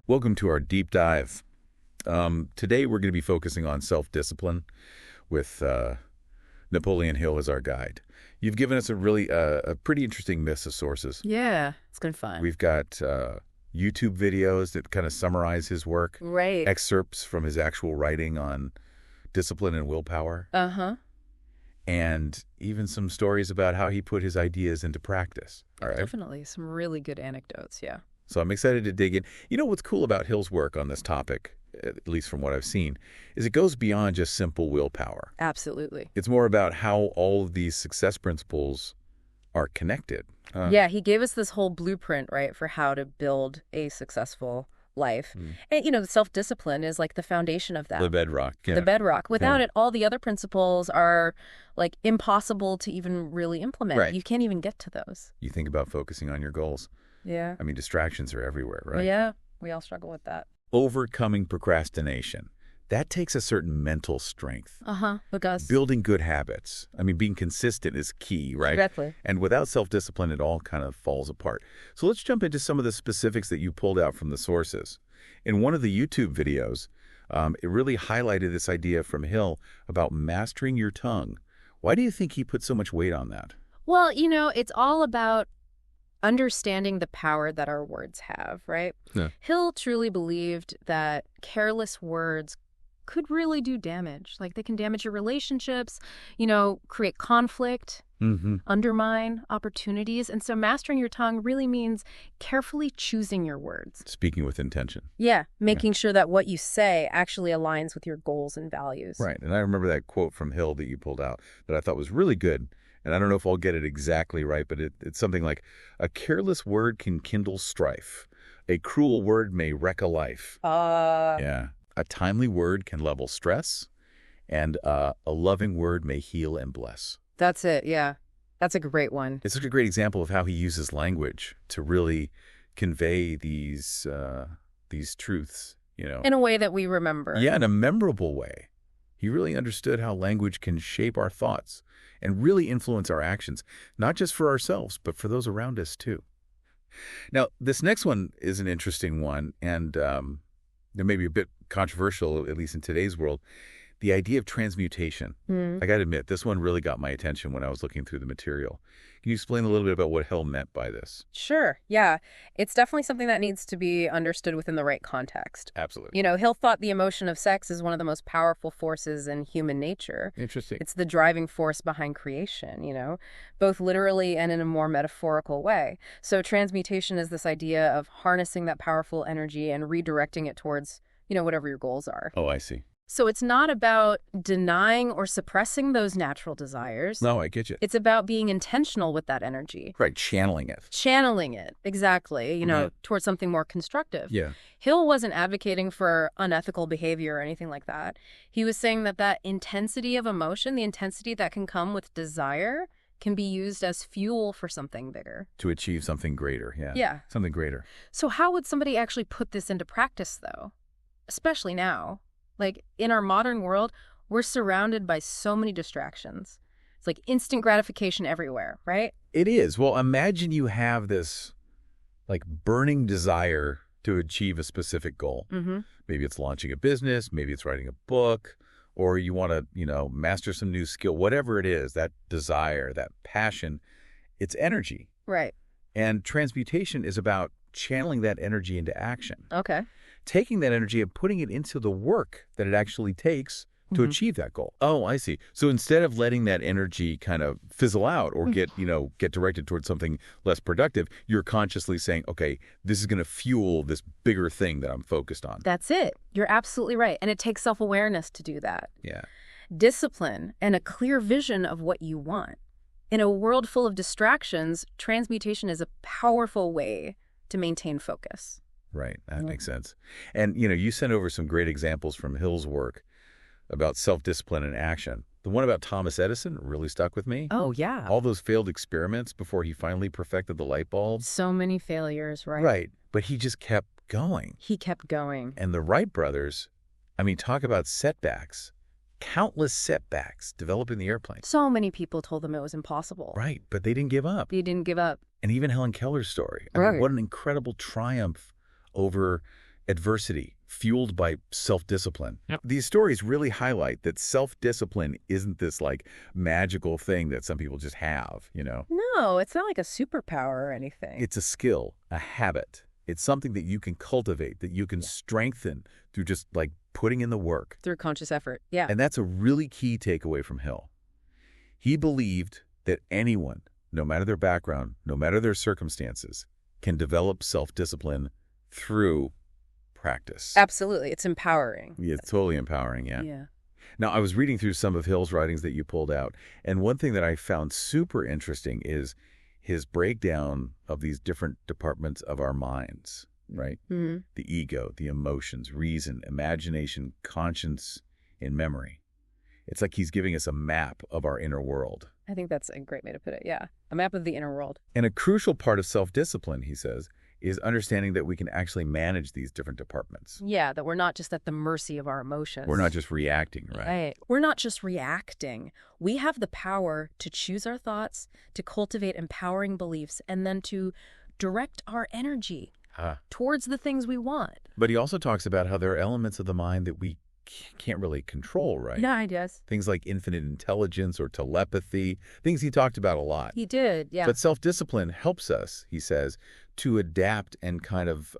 Welcome to our deep dive. Today we're going to be focusing on self-discipline with Napoleon Hill as our guide. You've given us a pretty interesting mix of sources. Yeah, it's been fun. We've got YouTube videos that kind of summarize his work, Right. excerpts from his actual writing on discipline and willpower, Uh-huh. and even some stories about how he put his ideas into practice. All right. Definitely. Some really good anecdotes, yeah. So I'm excited to dig in. You know what's cool about Hill's work on this topic, at least from what I've seen, is it goes beyond just simple willpower. Absolutely. It's more about how all of these success principles are connected. Yeah, he gave us this whole blueprint, right, for how to build a successful life. And, the self-discipline is like the foundation of that. The bedrock. Yeah. The bedrock. Without it, all the other principles are like impossible to even really implement. Right. You can't even get to those. You think about focusing on your goals. Yeah. I mean, distractions are everywhere, right? Well, yeah, we all struggle with that. Overcoming procrastination. That takes a certain mental strength. Because Building good habits. I mean, being consistent is key, right? Exactly. And without self-discipline, it all kind of falls apart. So let's jump into some of the specifics that you pulled out from the sources. In one of the YouTube videos, it really highlighted this idea from Hill about mastering your tongue. Why do you think he put so much weight on that? Well, it's all about understanding the power that our words have, right? Yeah. Hill truly believed that careless words could really do damage. Like they can damage your relationships, create conflict, undermine opportunities. And so mastering your tongue really means carefully choosing your words. Speaking with intention. Yeah, making sure that what you say actually aligns with your goals and values. Right. And I remember that quote from Hill that you pulled out that I thought was really good. And I don't know if I'll get it exactly right, but it's something like, a careless word can kindle strife. A cruel word may wreck a life. Yeah. A timely word can level stress. And a loving word may heal and bless. That's it, yeah. That's a great one. It's such a great example of how he uses language to really convey these truths, In a way that we remember. Yeah, in a memorable way. He really understood how language can shape our thoughts and really influence our actions, not just for ourselves, but for those around us too. Now, this next one is an interesting one, and it may be a bit controversial, at least in today's world. The idea of transmutation. I got to admit, this one really got my attention when I was looking through the material. Can you explain a little bit about what Hill meant by this? Sure, yeah. It's definitely something that needs to be understood within the right context. Absolutely. Hill thought the emotion of sex is one of the most powerful forces in human nature. Interesting. It's the driving force behind creation, both literally and in a more metaphorical way. So transmutation is this idea of harnessing that powerful energy and redirecting it towards, whatever your goals are. Oh, I see. So it's not about denying or suppressing those natural desires. No, I get you. It's about being intentional with that energy. Right, channeling it. Channeling it, exactly, towards something more constructive. Yeah. Hill wasn't advocating for unethical behavior or anything like that. He was saying that intensity of emotion, the intensity that can come with desire, can be used as fuel for something bigger. To achieve something greater, yeah. Yeah. Something greater. So how would somebody actually put this into practice, though? Especially now. Like, in our modern world, we're surrounded by so many distractions. It's like instant gratification everywhere, right? It is. Well, imagine you have this, like, burning desire to achieve a specific goal. Maybe it's launching a business, maybe it's writing a book, or you want to, master some new skill. Whatever it is, that desire, that passion, it's energy. Right. And transmutation is about channeling that energy into action. Okay. Taking that energy and putting it into the work that it actually takes to achieve that goal. Oh, I see. So instead of letting that energy kind of fizzle out or get directed towards something less productive, you're consciously saying, okay, this is going to fuel this bigger thing that I'm focused on. That's it. You're absolutely right. And it takes self-awareness to do that. Yeah. Discipline and a clear vision of what you want. In a world full of distractions, transmutation is a powerful way to maintain focus. Right. That makes sense. And, you sent over some great examples from Hill's work about self-discipline and action. The one about Thomas Edison really stuck with me. Oh, yeah. All those failed experiments before he finally perfected the light bulb. So many failures, right? Right. But he just kept going. He kept going. And the Wright brothers, talk about setbacks. Countless setbacks developing the airplane. So many people told them it was impossible. Right. But they didn't give up. They didn't give up. And even Helen Keller's story. Right. What an incredible triumph over adversity fueled by self-discipline. Yep. These stories really highlight that self-discipline isn't this like magical thing that some people just have, you know? No, it's not like a superpower or anything. It's a skill, a habit. It's something that you can cultivate, that you can strengthen through just like putting in the work. Through conscious effort. Yeah. And that's a really key takeaway from Hill. He believed that anyone, no matter their background, no matter their circumstances, can develop self-discipline through practice. Absolutely. It's empowering. Yeah, it's totally empowering, yeah. Yeah. Now, I was reading through some of Hill's writings that you pulled out, and one thing that I found super interesting is his breakdown of these different departments of our minds, right? Mm-hmm. The ego, the emotions, reason, imagination, conscience, and memory. It's like he's giving us a map of our inner world. I think that's a great way to put it. Yeah. A map of the inner world. And a crucial part of self-discipline, he says, is understanding that we can actually manage these different departments. Yeah, that we're not just at the mercy of our emotions. We're not just reacting, right? Right. We're not just reacting. We have the power to choose our thoughts, to cultivate empowering beliefs, and then to direct our energy towards the things we want. But he also talks about how there are elements of the mind that we can't really control, right? Yeah, he does. Things like infinite intelligence or telepathy, things he talked about a lot. He did, yeah. But self-discipline helps us, he says, to adapt and kind of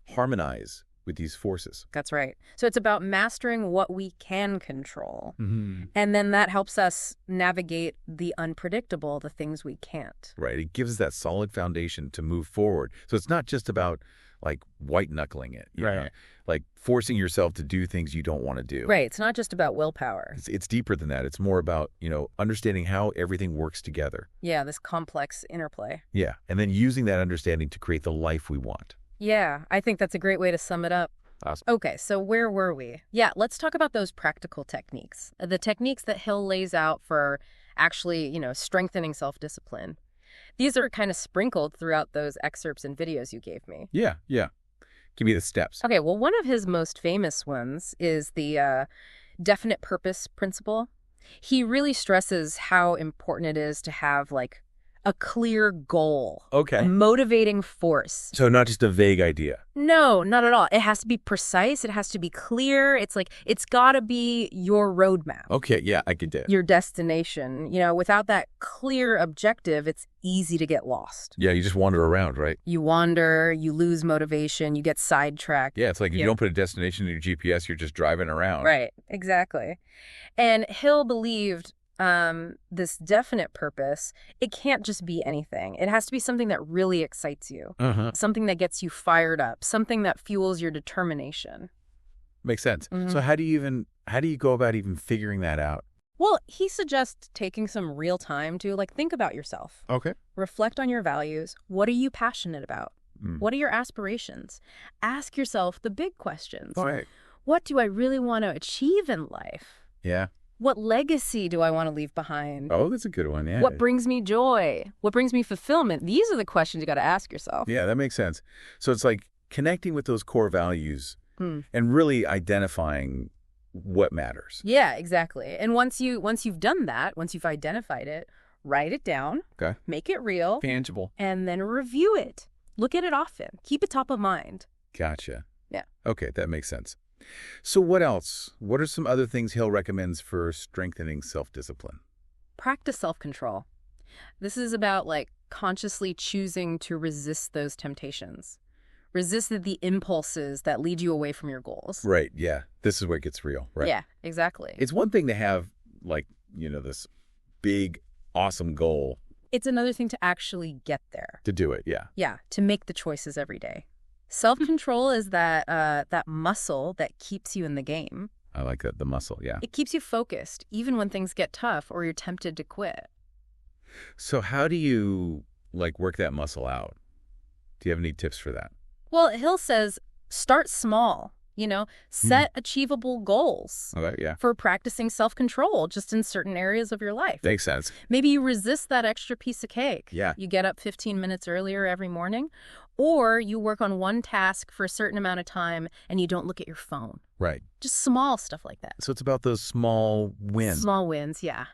harmonize with these forces. That's right. So it's about mastering what we can control. Mm-hmm. And then that helps us navigate the unpredictable, the things we can't. Right. It gives us that solid foundation to move forward. So it's not just about like white knuckling it, you know? Like forcing yourself to do things you don't want to do. Right. It's not just about willpower. It's deeper than that. It's more about, understanding how everything works together. Yeah, this complex interplay. Yeah. And then using that understanding to create the life we want. Yeah, I think that's a great way to sum it up. Awesome. Okay, so where were we? Yeah, let's talk about those practical techniques. The techniques that Hill lays out for actually, strengthening self-discipline. These are kind of sprinkled throughout those excerpts and videos you gave me. Yeah. Give me the steps. Okay, well, one of his most famous ones is the definite purpose principle. He really stresses how important it is to have, like, a clear goal. Okay. A motivating force. So not just a vague idea. No, not at all. It has to be precise. It has to be clear. It's like, it's got to be your roadmap. Okay, yeah, I get that. Your destination. Without that clear objective, it's easy to get lost. Yeah, you just wander around, right? You wander, you lose motivation, you get sidetracked. Yeah, it's like if you don't put a destination in your GPS, you're just driving around. Right, exactly. And Hill believed this definite purpose, it can't just be anything. It has to be something that really excites you, something that gets you fired up, something that fuels your determination. Makes sense. So how do you go about even figuring that out? Well, he suggests taking some real time to think about yourself. Okay. Reflect on your values. What are you passionate about? What are your aspirations? Ask yourself the big questions. All right. What do I really want to achieve in life? Yeah. What legacy do I want to leave behind? Oh, that's a good one, yeah. What brings me joy? What brings me fulfillment? These are the questions you got to ask yourself. Yeah, that makes sense. So it's like connecting with those core values and really identifying what matters. Yeah, exactly. And once you've done that, once you've identified it, write it down. Okay. Make it real. Tangible. And then review it. Look at it often. Keep it top of mind. Gotcha. Yeah. Okay, that makes sense. So what else? What are some other things Hill recommends for strengthening self-discipline? Practice self-control. This is about consciously choosing to resist those temptations. Resist the impulses that lead you away from your goals. Right, yeah. This is where it gets real, right? Yeah, exactly. It's one thing to have this big, awesome goal. It's another thing to actually get there. To do it, yeah. Yeah, to make the choices every day. Self-control is that muscle that keeps you in the game. I like that, the muscle, yeah. It keeps you focused, even when things get tough or you're tempted to quit. So how do you, work that muscle out? Do you have any tips for that? Well, Hill says, start small, set achievable goals. Okay, yeah. For practicing self-control just in certain areas of your life. Makes sense. Maybe you resist that extra piece of cake. Yeah. You get up 15 minutes earlier every morning, or you work on one task for a certain amount of time and you don't look at your phone. Right. Just small stuff like that. So it's about those small wins. Small wins, yeah.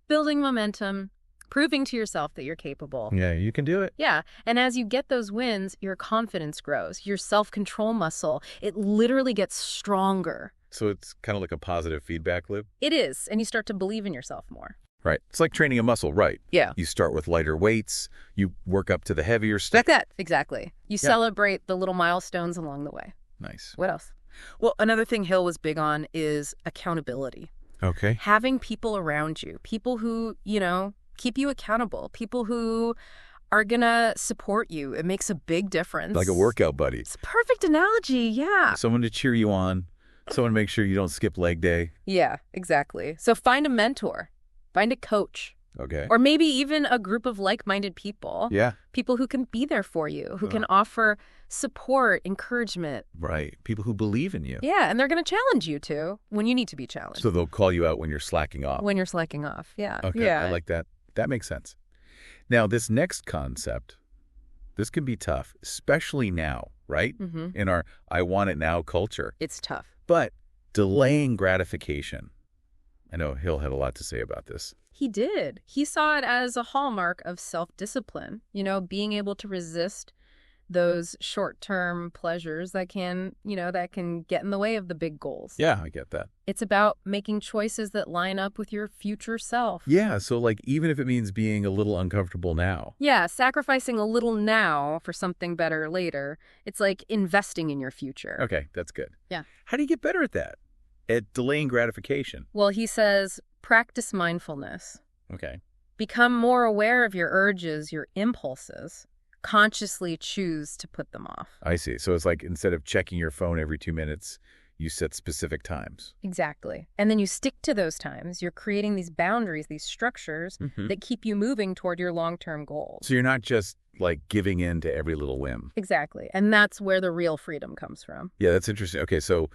Building momentum, proving to yourself that you're capable. Yeah, you can do it. Yeah, and as you get those wins, your confidence grows, your self-control muscle, it literally gets stronger. So it's kind of like a positive feedback loop? It is, and you start to believe in yourself more. Right. It's like training a muscle, right? Yeah. You start with lighter weights, you work up to the heavier stuff. Like that, exactly. You celebrate the little milestones along the way. Nice. What else? Well, another thing Hill was big on is accountability. Okay. Having people around you, people who, keep you accountable, people who are going to support you. It makes a big difference. Like a workout buddy. It's a perfect analogy, yeah. Someone to cheer you on, someone to make sure you don't skip leg day. Yeah, exactly. So find a mentor, find a coach. Okay. Or maybe even a group of like-minded people. Yeah. People who can be there for you, who can offer support, encouragement. Right. People who believe in you. Yeah, and they're going to challenge you, too, when you need to be challenged. So they'll call you out when you're slacking off. When you're slacking off, yeah. Okay, yeah. I like that. That makes sense. Now, this next concept, this can be tough, especially now, right? Mm-hmm. In our I want it now culture. It's tough. But delaying gratification. I know Hill had a lot to say about this. He did. He saw it as a hallmark of self-discipline, being able to resist those short-term pleasures that can get in the way of the big goals. Yeah, I get that. It's about making choices that line up with your future self. Yeah, so like even if it means being a little uncomfortable now. Yeah, sacrificing a little now for something better later. It's like investing in your future. Okay, that's good. Yeah. How do you get better at that? At delaying gratification? Well, he says, practice mindfulness. Okay. Become more aware of your urges, your impulses. Consciously choose to put them off. I see. So it's like instead of checking your phone every 2 minutes, you set specific times. Exactly. And then you stick to those times. You're creating these boundaries, these structures that keep you moving toward your long-term goals. So you're not just like giving in to every little whim. Exactly. And that's where the real freedom comes from. Yeah, that's interesting. Okay, so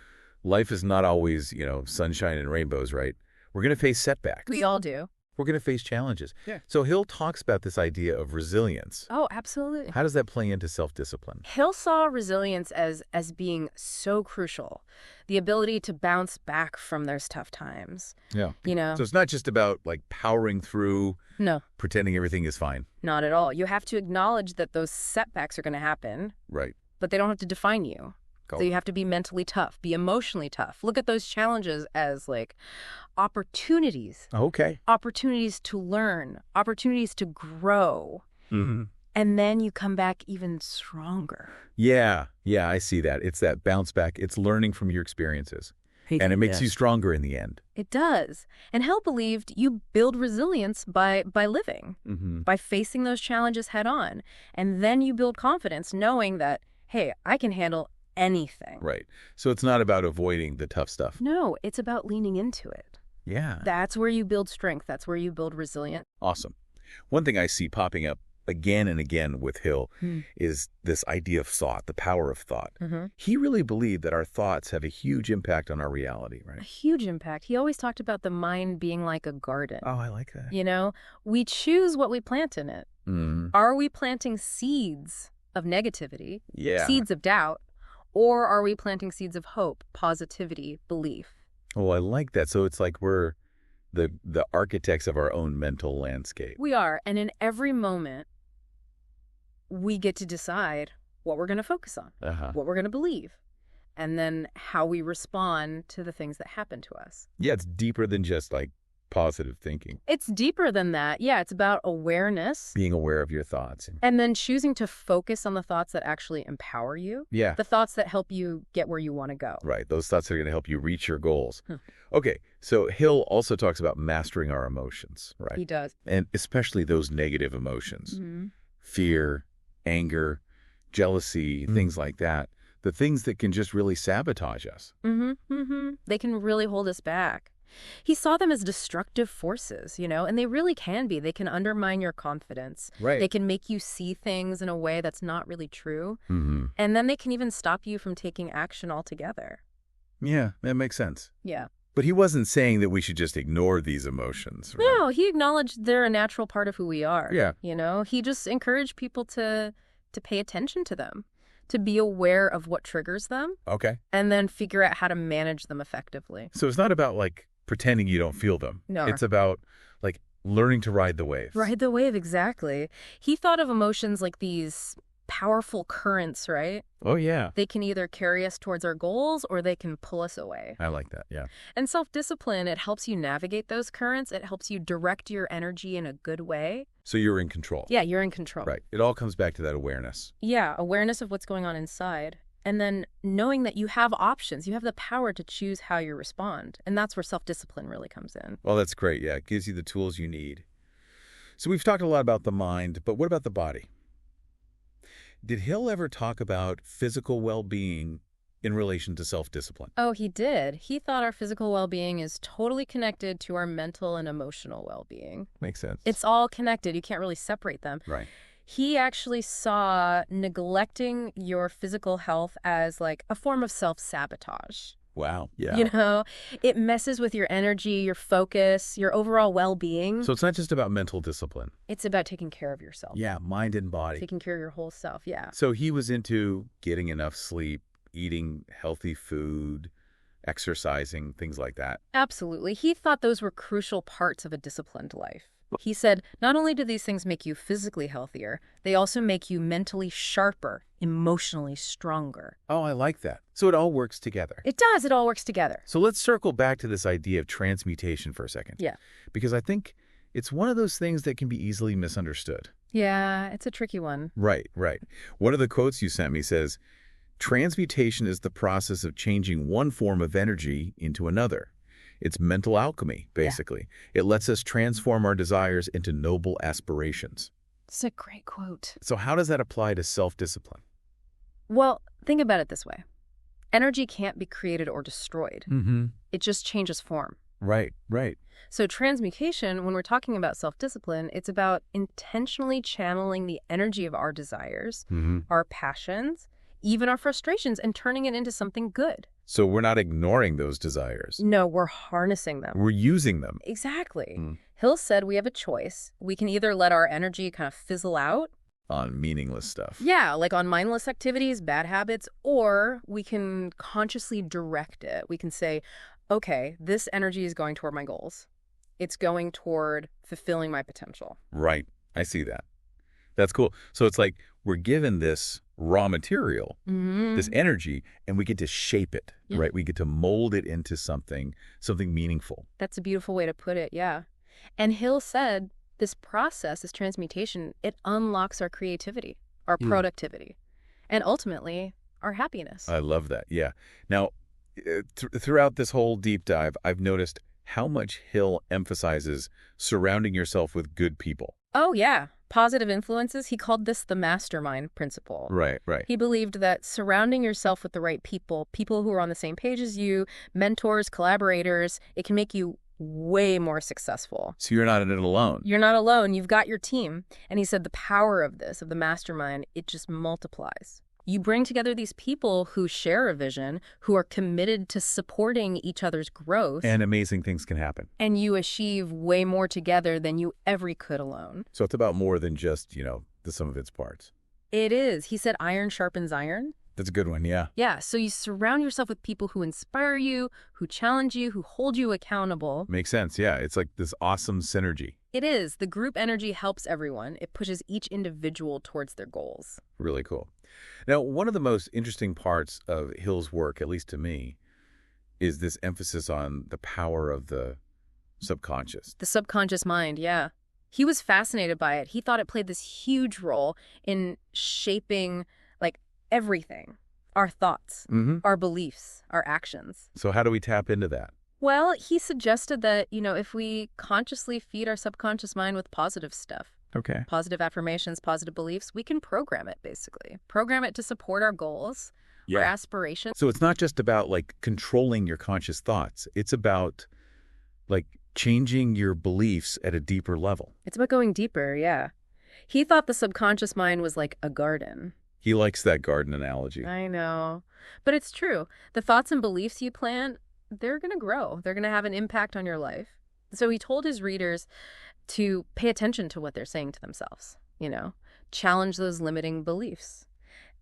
life is not always, sunshine and rainbows, right? We're going to face setbacks. We all do. We're going to face challenges. Yeah. So Hill talks about this idea of resilience. Oh, absolutely. How does that play into self-discipline? Hill saw resilience as being so crucial. The ability to bounce back from those tough times. Yeah. So it's not just about like powering through, No, pretending everything is fine. not at all. You have to acknowledge that those setbacks are going to happen, Right. but they don't have to define you. Cool. So you have to be mentally tough, be emotionally tough. Look at those challenges as like opportunities. Okay. Opportunities to learn, opportunities to grow. Mm-hmm. And then you come back even stronger. Yeah, I see that. It's that bounce back. It's learning from your experiences. And it makes you stronger in the end. It does. And Hill believed you build resilience by living, by facing those challenges head on. And then you build confidence knowing that, hey, I can handle anything. Right. So it's not about avoiding the tough stuff. No, it's about leaning into it. Yeah. That's where you build strength. That's where you build resilience. Awesome. One thing I see popping up again and again with Hill is this idea of thought, the power of thought. He really believed that our thoughts have a huge impact on our reality, A right? huge impact. He always talked about the mind being like a garden. Oh, I like that. We choose what we plant in it. Are we planting seeds of negativity, Yeah. seeds of doubt, or are we planting seeds of hope, positivity, belief? Oh, I like that. So it's like we're the architects of our own mental landscape. We are. And in every moment, we get to decide what we're going to focus on, what we're going to believe, and then how we respond to the things that happen to us. Yeah, it's deeper than just like positive thinking. It's deeper than that. Yeah, it's about awareness. Being aware of your thoughts. And then choosing to focus on the thoughts that actually empower you. Yeah. The thoughts that help you get where you want to go. Right. Those thoughts are going to help you reach your goals. Okay. So Hill also talks about mastering our emotions, right? He does. And especially those negative emotions. Fear, anger, jealousy, things like that. The things that can just really sabotage us. They can really hold us back. He saw them as destructive forces, and they really can be. They can undermine your confidence. Right. They can make you see things in a way that's not really true. And then they can even stop you from taking action altogether. Yeah, that makes sense. Yeah. But he wasn't saying that we should just ignore these emotions. Right? No, he acknowledged they're a natural part of who we are. Yeah. He just encouraged people to pay attention to them, to be aware of what triggers them. Okay. And then figure out how to manage them effectively. So it's not about like pretending you don't feel them. No. It's about like Learning to ride the waves. Ride the wave, exactly. He thought of emotions like these powerful currents, right? Oh, yeah. They can either carry us towards our goals or they can pull us away. I like that, yeah. And self-discipline, it helps you navigate those currents. It helps you direct your energy in a good way. So you're in control. Yeah, you're in control. Right. It all comes back to that awareness. Yeah, awareness of what's going on inside. And then knowing that you have options. You have the power to choose how you respond. And that's where self-discipline really comes in. Well, that's great, yeah. It gives you the tools you need. So we've talked a lot about the mind, but what about the body? Did Hill ever talk about physical well-being in relation to self-discipline? Oh, he did. He thought our physical well-being is totally connected to our mental and emotional well-being. Makes sense. It's all connected. You can't really separate them. Right. He actually saw neglecting your physical health as like a form of self-sabotage. Wow. Yeah. You know, it messes with your energy, your focus, your overall well-being. So it's not just about mental discipline. It's about taking care of yourself. Yeah, mind and body. Taking care of your whole self, yeah. So he was into getting enough sleep, eating healthy food, exercising, things like that. Absolutely. He thought those were crucial parts of a disciplined life. He said, not only do these things make you physically healthier, they also make you mentally sharper, emotionally stronger. Oh, I like that. So it all works together. It does. It all works together. So let's circle back to this idea of transmutation for a second. Yeah. Because I think it's one of those things that can be easily misunderstood. Yeah, it's a tricky one. Right, right. One of the quotes you sent me says, transmutation is the process of changing one form of energy into another. It's mental alchemy, basically. Yeah. It lets us transform our desires into noble aspirations. It's a great quote. So how does that apply to self-discipline? Well, think about it this way. Energy can't be created or destroyed. Mm-hmm. It just changes form. Right, right. So transmutation, when we're talking about self-discipline, it's about intentionally channeling the energy of our desires, our passions, even our frustrations, and turning it into something good. So we're not ignoring those desires. No, we're harnessing them. We're using them. Exactly. Hill said we have a choice. We can either let our energy kind of fizzle out. On meaningless stuff. Yeah, like on mindless activities, bad habits, or we can consciously direct it. We can say, okay, this energy is going toward my goals. It's going toward fulfilling my potential. Right. I see that. That's cool. So it's like we're given this raw material, this energy, and we get to shape it, right? We get to mold it into something meaningful. That's a beautiful way to put it, yeah. And Hill said this process, this transmutation, it unlocks our creativity, our productivity, and ultimately our happiness. I love that, yeah. Now, throughout this whole deep dive, I've noticed how much Hill emphasizes surrounding yourself with good people. Oh, yeah. Positive influences, he called this the mastermind principle. Right, right. He believed that surrounding yourself with the right people, people who are on the same page as you, mentors, collaborators, it can make you way more successful. So you're not in it alone. You're not alone. You've got your team. And he said the power of this, of the mastermind, it just multiplies. You bring together these people who share a vision, who are committed to supporting each other's growth. And amazing things can happen. And you achieve way more together than you ever could alone. So it's about more than just, the sum of its parts. It is. He said iron sharpens iron. That's a good one, yeah. Yeah, so you surround yourself with people who inspire you, who challenge you, who hold you accountable. Makes sense, yeah. It's like this awesome synergy. It is. The group energy helps everyone. It pushes each individual towards their goals. Really cool. Now, one of the most interesting parts of Hill's work, at least to me, is this emphasis on the power of the subconscious. The subconscious mind, yeah. He was fascinated by it. He thought it played this huge role in shaping, everything. Our thoughts, our beliefs, our actions. So how do we tap into that? Well, he suggested that, if we consciously feed our subconscious mind with positive stuff, okay, positive affirmations, positive beliefs, we can program it, basically. Program it to support our goals, our aspirations. So it's not just about, controlling your conscious thoughts. It's about, changing your beliefs at a deeper level. It's about going deeper, yeah. He thought the subconscious mind was like a garden. He likes that garden analogy. I know. But it's true. The thoughts and beliefs you plant, they're going to grow. They're going to have an impact on your life. So he told his readers to pay attention to what they're saying to themselves, challenge those limiting beliefs.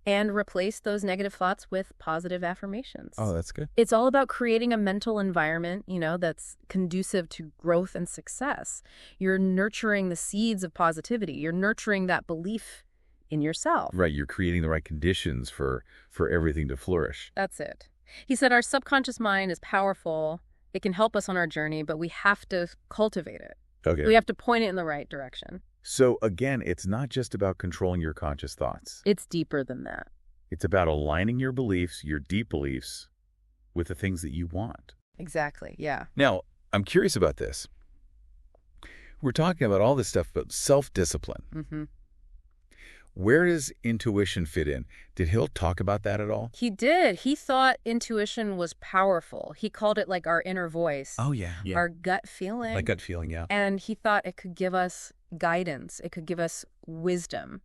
and replace those negative thoughts with positive affirmations. Oh, that's good. It's all about creating a mental environment, that's conducive to growth and success. You're nurturing the seeds of positivity. You're nurturing that belief in yourself. Right, you're creating the right conditions for everything to flourish. That's it. He said our subconscious mind is powerful. It can help us on our journey, but we have to cultivate it. Okay. We have to point it in the right direction. So again, it's not just about controlling your conscious thoughts. It's deeper than that. It's about aligning your beliefs, your deep beliefs, with the things that you want. Exactly, yeah. Now, I'm curious about this. We're talking about all this stuff about self-discipline. Mm-hmm. Where does intuition fit in? Did Hill talk about that at all? He did. He thought intuition was powerful. He called it like our inner voice. Oh, yeah. Our gut feeling. Like gut feeling, yeah. And he thought it could give us guidance. It could give us wisdom.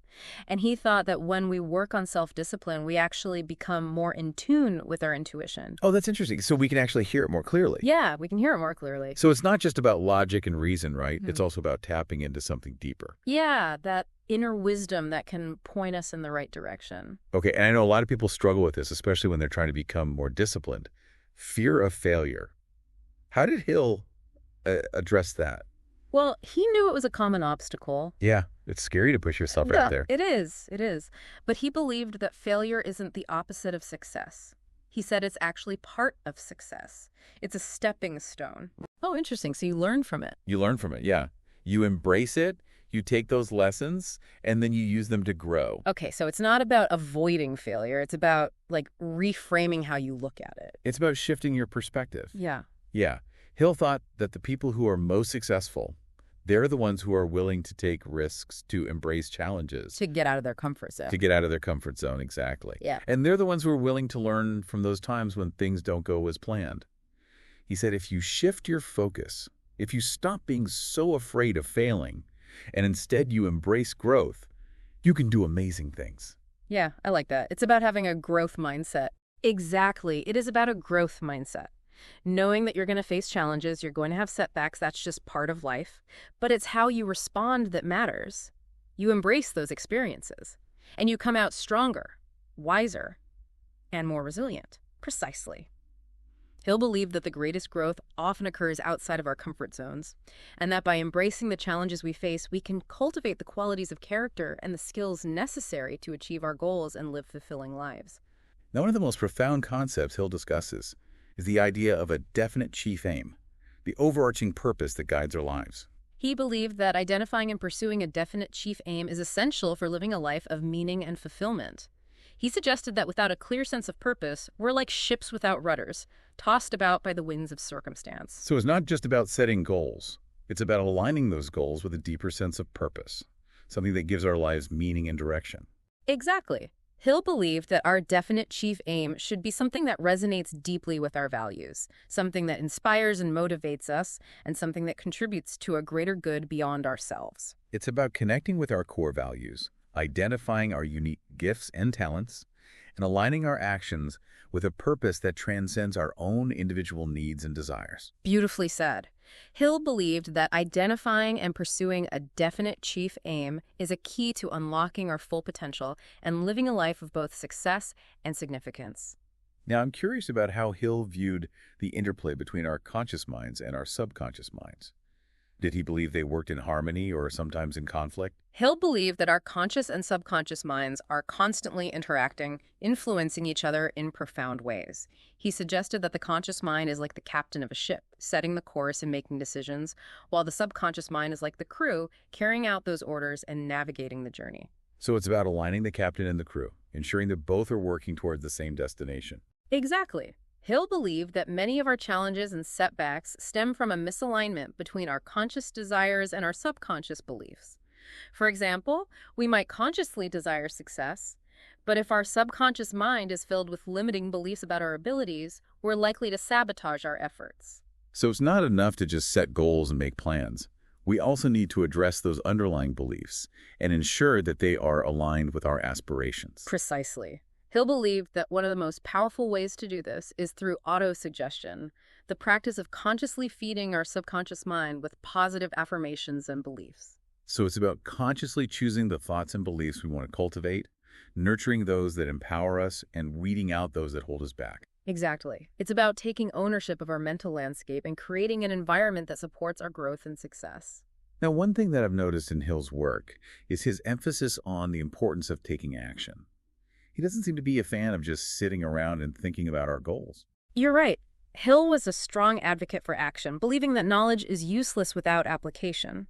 And he thought that when we work on self-discipline, we actually become more in tune with our intuition. Oh, that's interesting. So we can actually hear it more clearly. Yeah, we can hear it more clearly. So it's not just about logic and reason, right? It's also about tapping into something deeper. Yeah, that inner wisdom that can point us in the right direction. Okay, and I know a lot of people struggle with this, especially when they're trying to become more disciplined. Fear of failure. How did Hill address that? Well, he knew it was a common obstacle. Yeah, it's scary to push yourself right there. It is. It is. But he believed that failure isn't the opposite of success. He said it's actually part of success. It's a stepping stone. Oh, interesting. So you learn from it. You learn from it, yeah. You embrace it, you take those lessons, and then you use them to grow. Okay, so it's not about avoiding failure. It's about, reframing how you look at it. It's about shifting your perspective. Yeah. Yeah. Hill thought that the people who are most successful, they're the ones who are willing to take risks, to embrace challenges. To get out of their comfort zone. To get out of their comfort zone, exactly. Yeah. And they're the ones who are willing to learn from those times when things don't go as planned. He said, if you shift your focus, if you stop being so afraid of failing, and instead you embrace growth, you can do amazing things. Yeah, I like that. It's about having a growth mindset. Exactly. It is about a growth mindset. Knowing that you're going to face challenges, you're going to have setbacks, that's just part of life. But it's how you respond that matters. You embrace those experiences, and you come out stronger, wiser, and more resilient. Precisely. Hill believed that the greatest growth often occurs outside of our comfort zones, and that by embracing the challenges we face, we can cultivate the qualities of character and the skills necessary to achieve our goals and live fulfilling lives. Now, one of the most profound concepts Hill discusses is the idea of a definite chief aim, the overarching purpose that guides our lives. He believed that identifying and pursuing a definite chief aim is essential for living a life of meaning and fulfillment. He suggested that without a clear sense of purpose, we're like ships without rudders, tossed about by the winds of circumstance. So it's not just about setting goals. It's about aligning those goals with a deeper sense of purpose, something that gives our lives meaning and direction. Exactly. Hill believed that our definite chief aim should be something that resonates deeply with our values, something that inspires and motivates us, and something that contributes to a greater good beyond ourselves. It's about connecting with our core values, identifying our unique gifts and talents, and aligning our actions with a purpose that transcends our own individual needs and desires. Beautifully said. Hill believed that identifying and pursuing a definite chief aim is a key to unlocking our full potential and living a life of both success and significance. Now, I'm curious about how Hill viewed the interplay between our conscious minds and our subconscious minds. Did he believe they worked in harmony or sometimes in conflict? Hill believed that our conscious and subconscious minds are constantly interacting, influencing each other in profound ways. He suggested that the conscious mind is like the captain of a ship, setting the course and making decisions, while the subconscious mind is like the crew, carrying out those orders and navigating the journey. So it's about aligning the captain and the crew, ensuring that both are working towards the same destination. Exactly. Hill believed that many of our challenges and setbacks stem from a misalignment between our conscious desires and our subconscious beliefs. For example, we might consciously desire success, but if our subconscious mind is filled with limiting beliefs about our abilities, we're likely to sabotage our efforts. So it's not enough to just set goals and make plans. We also need to address those underlying beliefs and ensure that they are aligned with our aspirations. Precisely. Hill believed that one of the most powerful ways to do this is through autosuggestion, the practice of consciously feeding our subconscious mind with positive affirmations and beliefs. So it's about consciously choosing the thoughts and beliefs we want to cultivate, nurturing those that empower us and weeding out those that hold us back. Exactly. It's about taking ownership of our mental landscape and creating an environment that supports our growth and success. Now, one thing that I've noticed in Hill's work is his emphasis on the importance of taking action. He doesn't seem to be a fan of just sitting around and thinking about our goals. You're right. Hill was a strong advocate for action, believing that knowledge is useless without application.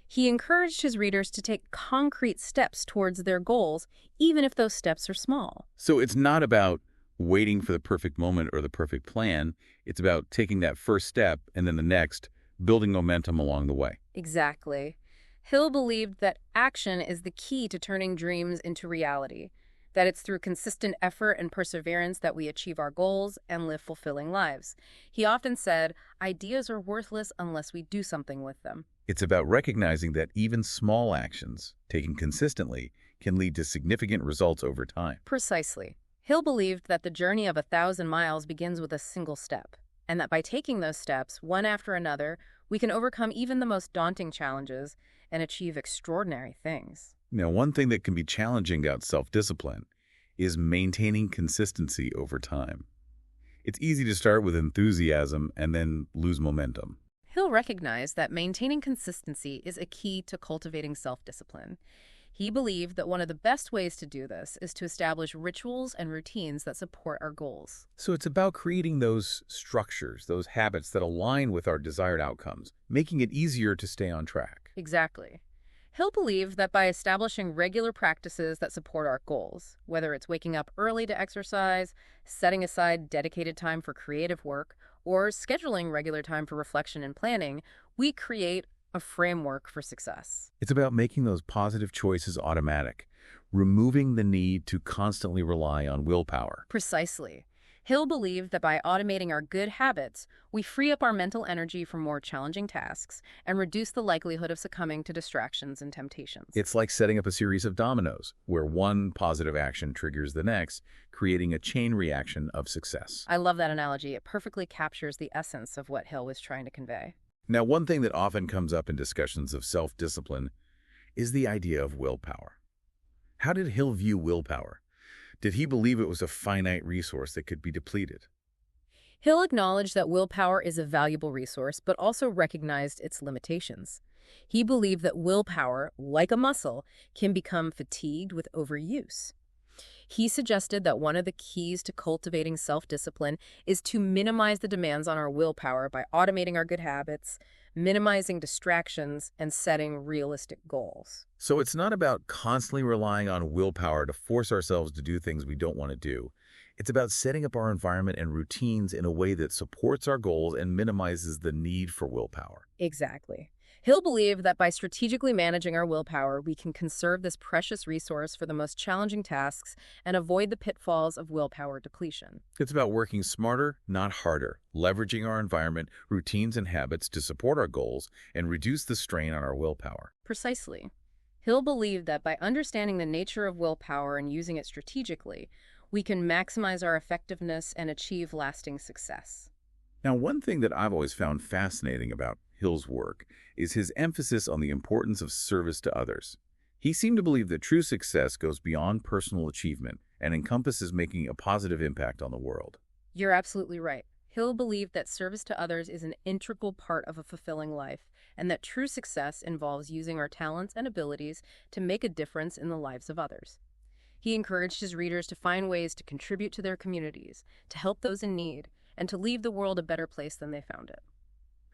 He encouraged his readers to take concrete steps towards their goals, even if those steps are small. So it's not about waiting for the perfect moment or the perfect plan. It's about taking that first step and then the next, building momentum along the way. Exactly. Hill believed that action is the key to turning dreams into reality, that it's through consistent effort and perseverance that we achieve our goals and live fulfilling lives. He often said, ideas are worthless unless we do something with them. It's about recognizing that even small actions, taken consistently, can lead to significant results over time. Precisely. Hill believed that the journey of 1,000 miles begins with a single step, and that by taking those steps, one after another, we can overcome even the most daunting challenges and achieve extraordinary things. Now, one thing that can be challenging about self-discipline is maintaining consistency over time. It's easy to start with enthusiasm and then lose momentum. Hill recognized that maintaining consistency is a key to cultivating self-discipline. He believed that one of the best ways to do this is to establish rituals and routines that support our goals. So it's about creating those structures, those habits that align with our desired outcomes, making it easier to stay on track. Exactly. Hill believed that by establishing regular practices that support our goals, whether it's waking up early to exercise, setting aside dedicated time for creative work, or scheduling regular time for reflection and planning, we create a framework for success. It's about making those positive choices automatic, removing the need to constantly rely on willpower. Precisely. Hill believed that by automating our good habits, we free up our mental energy for more challenging tasks and reduce the likelihood of succumbing to distractions and temptations. It's like setting up a series of dominoes, where one positive action triggers the next, creating a chain reaction of success. I love that analogy. It perfectly captures the essence of what Hill was trying to convey. Now, one thing that often comes up in discussions of self-discipline is the idea of willpower. How did Hill view willpower? Did he believe it was a finite resource that could be depleted? Hill acknowledged that willpower is a valuable resource, but also recognized its limitations. He believed that willpower, like a muscle, can become fatigued with overuse. He suggested that one of the keys to cultivating self-discipline is to minimize the demands on our willpower by automating our good habits, minimizing distractions, and setting realistic goals. So it's not about constantly relying on willpower to force ourselves to do things we don't want to do. It's about setting up our environment and routines in a way that supports our goals and minimizes the need for willpower. Exactly. Hill believed that by strategically managing our willpower, we can conserve this precious resource for the most challenging tasks and avoid the pitfalls of willpower depletion. It's about working smarter, not harder, leveraging our environment, routines, and habits to support our goals and reduce the strain on our willpower. Precisely. Hill believed that by understanding the nature of willpower and using it strategically, we can maximize our effectiveness and achieve lasting success. Now, one thing that I've always found fascinating about Hill's work is his emphasis on the importance of service to others. He seemed to believe that true success goes beyond personal achievement and encompasses making a positive impact on the world. You're absolutely right. Hill believed that service to others is an integral part of a fulfilling life, and that true success involves using our talents and abilities to make a difference in the lives of others. He encouraged his readers to find ways to contribute to their communities, to help those in need, and to leave the world a better place than they found it.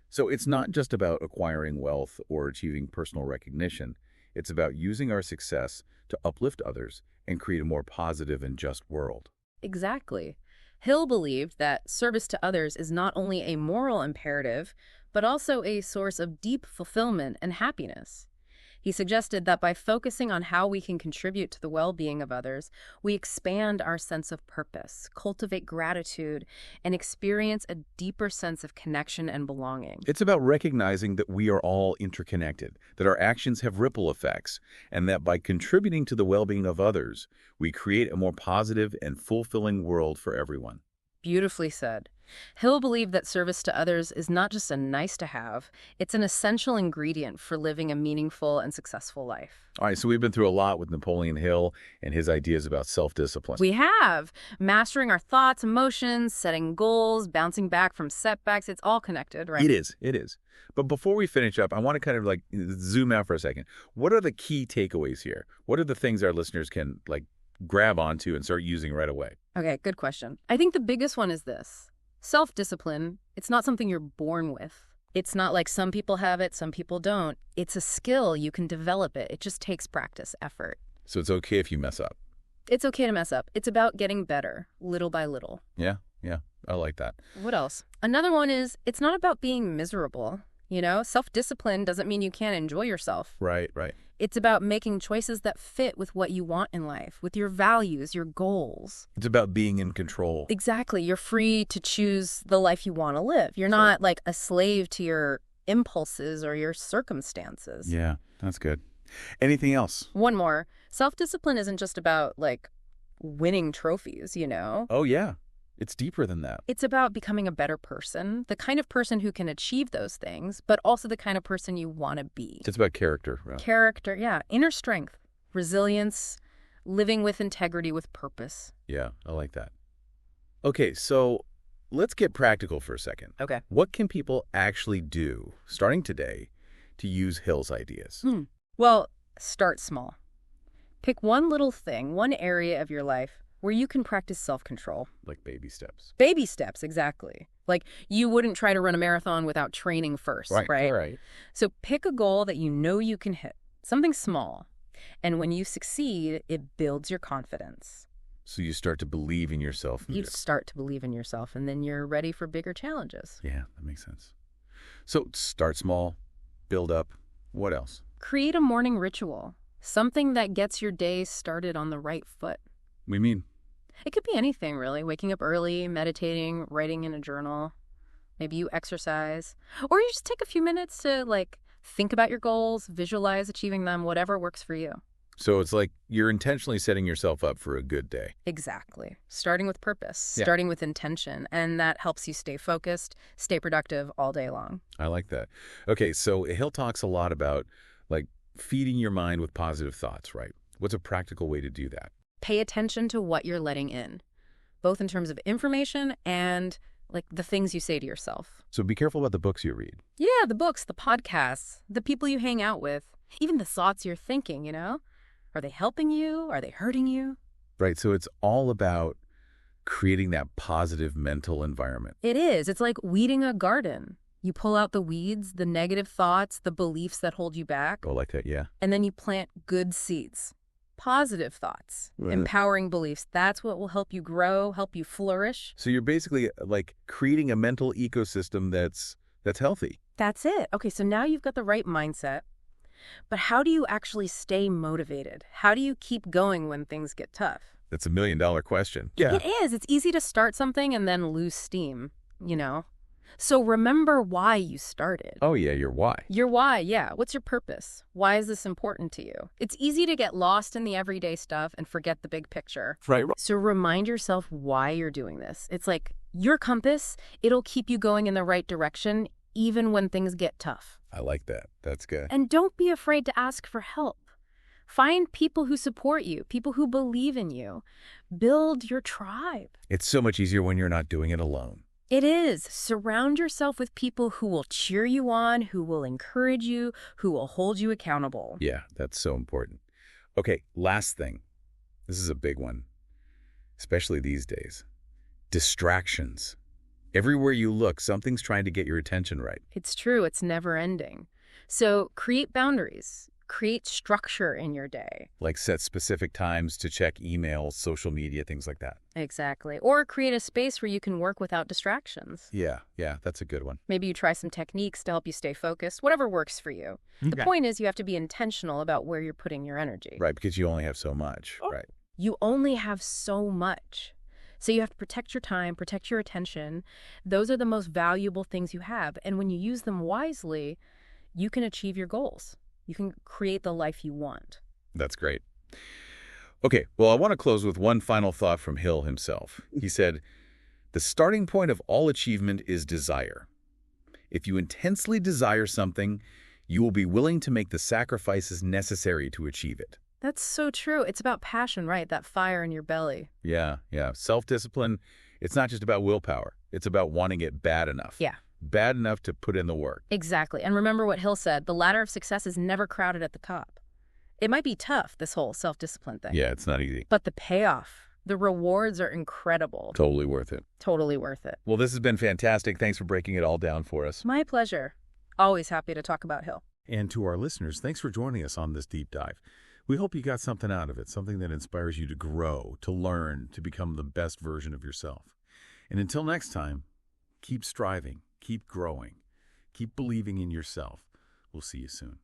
So it's not just about acquiring wealth or achieving personal recognition. It's about using our success to uplift others and create a more positive and just world. Exactly. Hill believed that service to others is not only a moral imperative, but also a source of deep fulfillment and happiness. He suggested that by focusing on how we can contribute to the well-being of others, we expand our sense of purpose, cultivate gratitude, and experience a deeper sense of connection and belonging. It's about recognizing that we are all interconnected, that our actions have ripple effects, and that by contributing to the well-being of others, we create a more positive and fulfilling world for everyone. Beautifully said. Hill believed that service to others is not just a nice to have, it's an essential ingredient for living a meaningful and successful life. All right, so we've been through a lot with Napoleon Hill and his ideas about self-discipline. We have. Mastering our thoughts, emotions, setting goals, bouncing back from setbacks, it's all connected, right? It is. It is. But before we finish up, I want to kind of like zoom out for a second. What are the key takeaways here? What are the things our listeners can like grab onto and start using right away? Okay, good question. I think the biggest one is this. Self-discipline, it's not something you're born with. It's not like some people have it, some people don't. It's a skill. You can develop it. It just takes practice, effort. So it's okay if you mess up. It's okay to mess up. It's about getting better, little by little. Yeah, I like that. What else? Another one is, it's not about being miserable. You know, self-discipline doesn't mean you can't enjoy yourself. Right. It's about making choices that fit with what you want in life, with your values, your goals. It's about being in control. Exactly. You're free to choose the life you want to live. You're not like a slave to your impulses or your circumstances. Yeah, that's good. Anything else? One more. Self-discipline isn't just about like winning trophies, you know? Oh, yeah. It's deeper than that. It's about becoming a better person, the kind of person who can achieve those things, but also the kind of person you want to be. It's about character. Right? Character, yeah. Inner strength, resilience, living with integrity, with purpose. Yeah, I like that. Okay, so let's get practical for a second. Okay. What can people actually do, starting today, to use Hill's ideas? Well, start small. Pick one little thing, one area of your life where you can practice self-control. Like baby steps. Baby steps, exactly. Like you wouldn't try to run a marathon without training first, right? Right. So pick a goal that you know you can hit, something small. And when you succeed, it builds your confidence. So you start to believe in yourself. You start to believe in yourself, and then you're ready for bigger challenges. Yeah, that makes sense. So start small, build up. What else? Create a morning ritual, something that gets your day started on the right foot. We mean? It could be anything, really. Waking up early, meditating, writing in a journal. Maybe you exercise. Or you just take a few minutes to, like, think about your goals, visualize achieving them, whatever works for you. So it's like you're intentionally setting yourself up for a good day. Exactly. Starting with purpose, Yeah. starting with intention, and that helps you stay focused, stay productive all day long. I like that. Okay, so Hill talks a lot about, like, feeding your mind with positive thoughts, right? What's a practical way to do that? Pay attention to what you're letting in, both in terms of information and, like, the things you say to yourself. So be careful about the books you read. Yeah, the books, the podcasts, the people you hang out with, even the thoughts you're thinking, you know? Are they helping you? Are they hurting you? Right, so it's all about creating that positive mental environment. It is. It's like weeding a garden. You pull out the weeds, the negative thoughts, the beliefs that hold you back, Oh, like that, yeah. and then you plant good seeds. Positive thoughts, Right. empowering beliefs. That's what will help you grow, help you flourish. So you're basically like creating a mental ecosystem that's healthy. That's it. Okay, so now you've got the right mindset. But how do you actually stay motivated? How do you keep going when things get tough? That's $1 million question. Yeah. It is. It's easy to start something and then lose steam, you know? So remember why you started. Oh, yeah, your why. Your why, yeah. What's your purpose? Why is this important to you? It's easy to get lost in the everyday stuff and forget the big picture. Right. So remind yourself why you're doing this. It's like your compass. It'll keep you going in the right direction even when things get tough. I like that. That's good. And don't be afraid to ask for help. Find people who support you, people who believe in you. Build your tribe. It's so much easier when you're not doing it alone. It is. Surround yourself with people who will cheer you on, who will encourage you, who will hold you accountable. Yeah, that's so important. Okay, last thing. This is a big one, especially these days. Distractions. Everywhere you look, something's trying to get your attention, right? It's true. It's never ending. So create boundaries. Create structure in your day. Like set specific times to check emails, social media, things like that. Exactly. Or create a space where you can work without distractions. Yeah, that's a good one. Maybe you try some techniques to help you stay focused, whatever works for you. The point is you have to be intentional about where you're putting your energy. Right, because you only have so much, right? You only have so much. So you have to protect your time, protect your attention. Those are the most valuable things you have. And when you use them wisely, you can achieve your goals. You can create the life you want. That's great. Okay, well, I want to close with one final thought from Hill himself. He said, The starting point of all achievement is desire. If you intensely desire something, you will be willing to make the sacrifices necessary to achieve it. That's so true. It's about passion, right? That fire in your belly. Yeah. Self-discipline, it's not just about willpower. It's about wanting it bad enough. Yeah. Bad enough to put in the work. Exactly. And remember what Hill said, the ladder of success is never crowded at the top. It might be tough, this whole self-discipline thing. Yeah, it's not easy. But the payoff, the rewards are incredible. Totally worth it. Totally worth it. Well, this has been fantastic. Thanks for breaking it all down for us. My pleasure. Always happy to talk about Hill. And to our listeners, thanks for joining us on this deep dive. We hope you got something out of it, something that inspires you to grow, to learn, to become the best version of yourself. And until next time, keep striving, keep growing, keep believing in yourself. We'll see you soon.